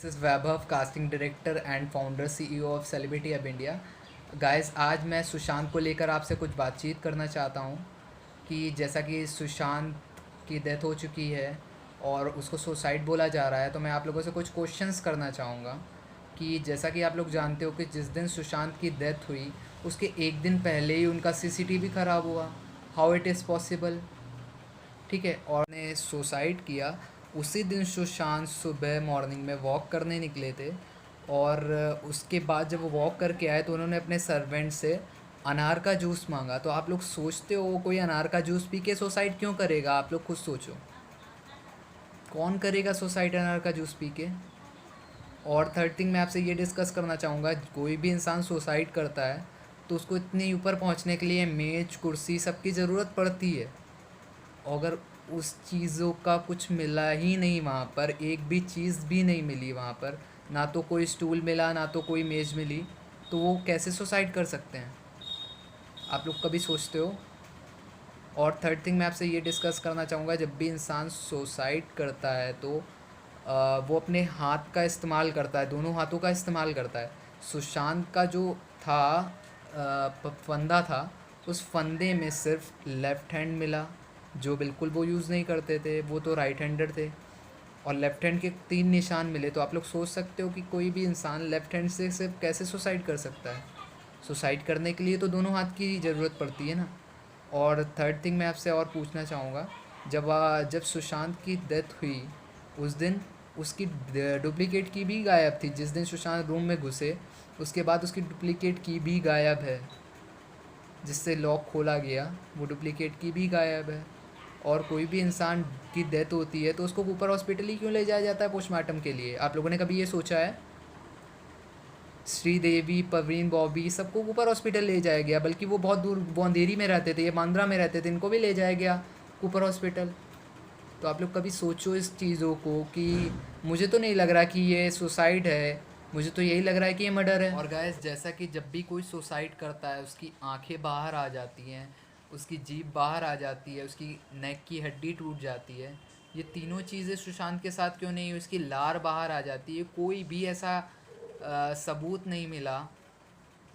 This is Vaibhav, casting director and founder CEO of celebrity hub India. Guys, आज मैं सुशांत को लेकर आपसे कुछ बातचीत करना चाहता हूँ कि जैसा कि सुशांत की डेथ हो चुकी है और उसको सुसाइड बोला जा रहा है, तो मैं आप लोगों से कुछ क्वेश्चंस करना चाहूँगा कि जैसा कि आप लोग जानते हो कि जिस दिन सुशांत की डेथ हुई उसके एक दिन पहले ही उनका सीसीटीवी ख़राब हुआ। How it is possible? ठीक है। और ने सुसाइड किया उसी दिन सुशांत सुबह मॉर्निंग में वॉक करने निकले थे और उसके बाद जब वो वॉक करके आए तो उन्होंने अपने सर्वेंट से अनार का जूस मांगा। तो आप लोग सोचते हो कोई अनार का जूस पी के सुसाइड क्यों करेगा? आप लोग खुद सोचो, कौन करेगा सुसाइड अनार का जूस पी के? और थर्ड थिंग मैं आपसे ये डिस्कस करना चाहूँगा, कोई भी इंसान सुसाइड करता है तो उसको इतने ऊपर पहुँचने के लिए मेज कुर्सी सबकी ज़रूरत पड़ती है। अगर उस चीज़ों का कुछ मिला ही नहीं वहाँ पर, एक भी चीज़ भी नहीं मिली वहाँ पर, ना तो कोई स्टूल मिला ना तो कोई मेज़ मिली, तो वो कैसे सुसाइड कर सकते हैं? आप लोग कभी सोचते हो? और थर्ड थिंग मैं आपसे ये डिस्कस करना चाहूँगा, जब भी इंसान सुसाइड करता है तो वो अपने हाथ का इस्तेमाल करता है, दोनों हाथों का इस्तेमाल करता है। सुशांत का जो था फंदा था, उस फंदे में सिर्फ लेफ़्ट हैंड मिला, जो बिल्कुल वो यूज़ नहीं करते थे, वो तो राइट हैंडर थे। और लेफ़्ट हैंड के 3 निशान मिले, तो आप लोग सोच सकते हो कि कोई भी इंसान लेफ़्ट हैंड से सिर्फ कैसे सुसाइड कर सकता है? सुसाइड करने के लिए तो दोनों हाथ की ज़रूरत पड़ती है ना। और थर्ड थिंग मैं आपसे और पूछना चाहूँगा, जब सुशांत की डेथ हुई उस दिन उसकी डुप्लीकेट की भी गायब थी। जिस दिन सुशांत रूम में घुसे उसके बाद उसकी डुप्लीकेट की भी गायब है, जिससे लॉक खोला गया, वो डुप्लीकेट की भी गायब है। और कोई भी इंसान की डेथ होती है तो उसको ऊपर हॉस्पिटल ही क्यों ले जाया जाता है पोस्टमार्टम के लिए? आप लोगों ने कभी ये सोचा है? श्रीदेवी, परवीन, बॉबी सबको ऊपर हॉस्पिटल ले जाया गया, बल्कि वो बहुत दूर, वो अंधेरी में रहते थे, ये बांद्रा में रहते थे, इनको भी ले जाया गया ऊपर हॉस्पिटल। तो आप लोग कभी सोचो इस चीज़ों को कि मुझे तो नहीं लग रहा कि ये सुसाइड है, मुझे तो यही लग रहा है कि ये मर्डर है। और गाइस, जैसा कि जब भी कोई सुसाइड करता है उसकी आंखें बाहर आ जाती हैं, उसकी जीभ बाहर आ जाती है, उसकी नेक की हड्डी टूट जाती है। ये तीनों चीज़ें सुशांत के साथ क्यों नहीं हुई? उसकी लार बाहर आ जाती है। कोई भी ऐसा सबूत नहीं मिला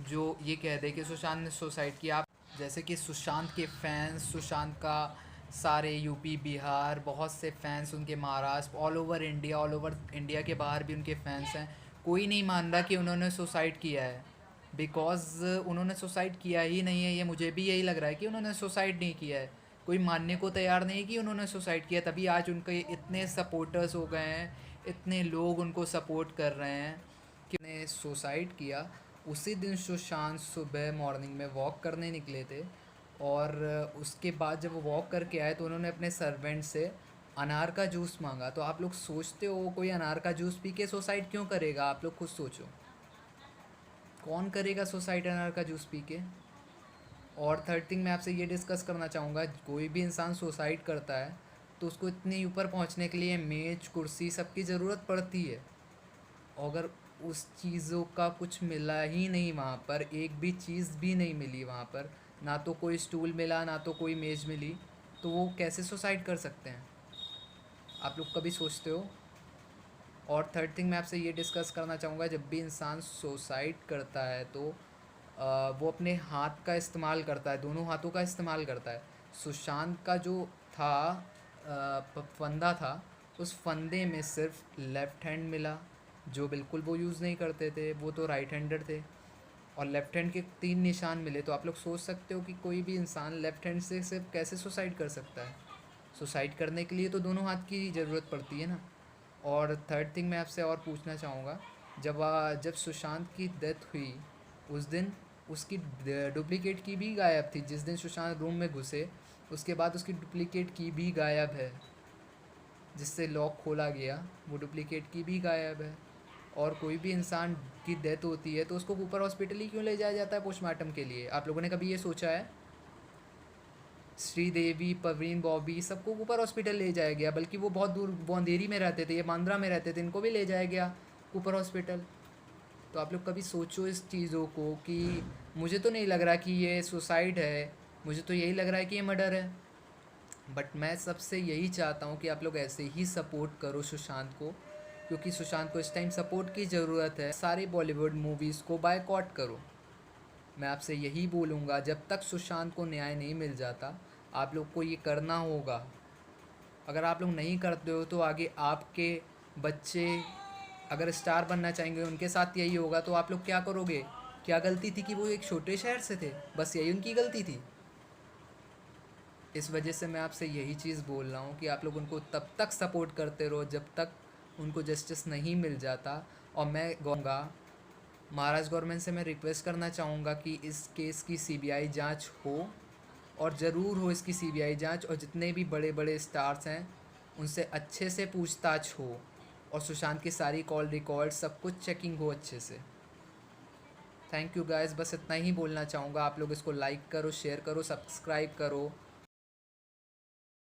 जो ये कह दे कि सुशांत ने सुसाइड किया। आप जैसे कि सुशांत के फैंस, सुशांत का सारे यूपी, बिहार, बहुत से फैंस उनके, महाराष्ट्र, ऑल ओवर इंडिया के बाहर भी उनके फैंस हैं। कोई नहीं मान रहा कि उन्होंने सुसाइड किया है, बिकॉज़ उन्होंने सुसाइड किया ही नहीं है। ये मुझे भी यही लग रहा है कि उन्होंने सुसाइड नहीं किया है। कोई मानने को तैयार नहीं कि उन्होंने सुसाइड किया, तभी आज उनके इतने सपोर्टर्स हो गए हैं, इतने लोग उनको सपोर्ट कर रहे हैं कि उन्होंने सुसाइड किया उसी दिन सुशांत सुबह मॉर्निंग में वॉक करने निकले थे और उसके बाद जब वो वॉक करके आए तो उन्होंने अपने सर्वेंट से अनार का जूस मांगा। तो आप लोग सोचते हो कोई अनार का जूस पी के सुसाइड क्यों करेगा? आप लोग खुद सोचो, कौन करेगा सुसाइड अनार का जूस पी के? और थर्ड थिंग मैं आपसे ये डिस्कस करना चाहूँगा, कोई भी इंसान सुसाइड करता है तो उसको इतने ऊपर पहुँचने के लिए मेज कुर्सी सबकी ज़रूरत पड़ती है। अगर उस चीज़ों का कुछ मिला ही नहीं वहाँ पर, एक भी चीज़ भी नहीं मिली वहाँ पर, ना तो कोई स्टूल मिला ना तो कोई मेज़ मिली, तो वो कैसे सुसाइड कर सकते हैं? आप लोग कभी सोचते हो? और थर्ड थिंग मैं आपसे ये डिस्कस करना चाहूँगा, जब भी इंसान सुसाइड करता है तो वो अपने हाथ का इस्तेमाल करता है, दोनों हाथों का इस्तेमाल करता है। सुशांत का जो था फंदा था, उस फंदे में सिर्फ लेफ़्ट हैंड मिला, जो बिल्कुल वो यूज़ नहीं करते थे, वो तो राइट हैंडर थे। और लेफ़्ट हैंड के 3 निशान मिले, तो आप लोग सोच सकते हो कि कोई भी इंसान लेफ़्ट हैंड से सिर्फ कैसे सुसाइड कर सकता है? सुसाइड करने के लिए तो दोनों हाथ की ज़रूरत पड़ती है ना। और थर्ड थिंग मैं आपसे और पूछना चाहूँगा, जब सुशांत की डेथ हुई उस दिन उसकी डुप्लीकेट की भी गायब थी। जिस दिन सुशांत रूम में घुसे उसके बाद उसकी डुप्लीकेट की भी गायब है, जिससे लॉक खोला गया, वो डुप्लीकेट की भी गायब है। और कोई भी इंसान की डेथ होती है तो उसको ऊपर हॉस्पिटल ही क्यों ले जाया जाता है पोस्टमार्टम के लिए? आप लोगों ने कभी ये सोचा है? श्रीदेवी, परवीन, बॉबी सबको ऊपर हॉस्पिटल ले जाया गया, बल्कि वो बहुत दूर, वो अंधेरी में रहते थे, ये बांद्रा में रहते थे, इनको भी ले जाया गया ऊपर हॉस्पिटल। तो आप लोग कभी सोचो इस चीज़ों को कि मुझे तो नहीं लग रहा कि ये सुसाइड है, मुझे तो यही लग रहा है कि ये मर्डर है। बट मैं सबसे यही चाहता हूँ कि आप लोग ऐसे ही सपोर्ट करो सुशांत को, क्योंकि सुशांत को इस टाइम सपोर्ट की ज़रूरत है। सारी बॉलीवुड मूवीज़ को बायकॉट करो। मैं आपसे यही बोलूँगा, जब तक सुशांत को न्याय नहीं मिल जाता आप लोग को ये करना होगा। अगर आप लोग नहीं करते हो तो आगे आपके बच्चे अगर स्टार बनना चाहेंगे, उनके साथ यही होगा, तो आप लोग क्या करोगे? क्या गलती थी कि वो एक छोटे शहर से थे? बस यही उनकी गलती थी। इस वजह से मैं आपसे यही चीज़ बोल रहा हूँ कि आप लोग उनको तब तक सपोर्ट करते रहो जब तक उनको जस्टिस नहीं मिल जाता। और मैं कहूँगा, महाराष्ट्र गवर्नमेंट से मैं रिक्वेस्ट करना चाहूँगा कि इस केस की सीबीआई जांच हो, और ज़रूर हो इसकी सीबीआई जांच, और जितने भी बड़े बड़े स्टार्स हैं उनसे अच्छे से पूछताछ हो, और सुशांत की सारी कॉल रिकॉर्ड सब कुछ चेकिंग हो अच्छे से। थैंक यू गाइस, बस इतना ही बोलना चाहूँगा। आप लोग इसको लाइक करो, शेयर करो, सब्सक्राइब करो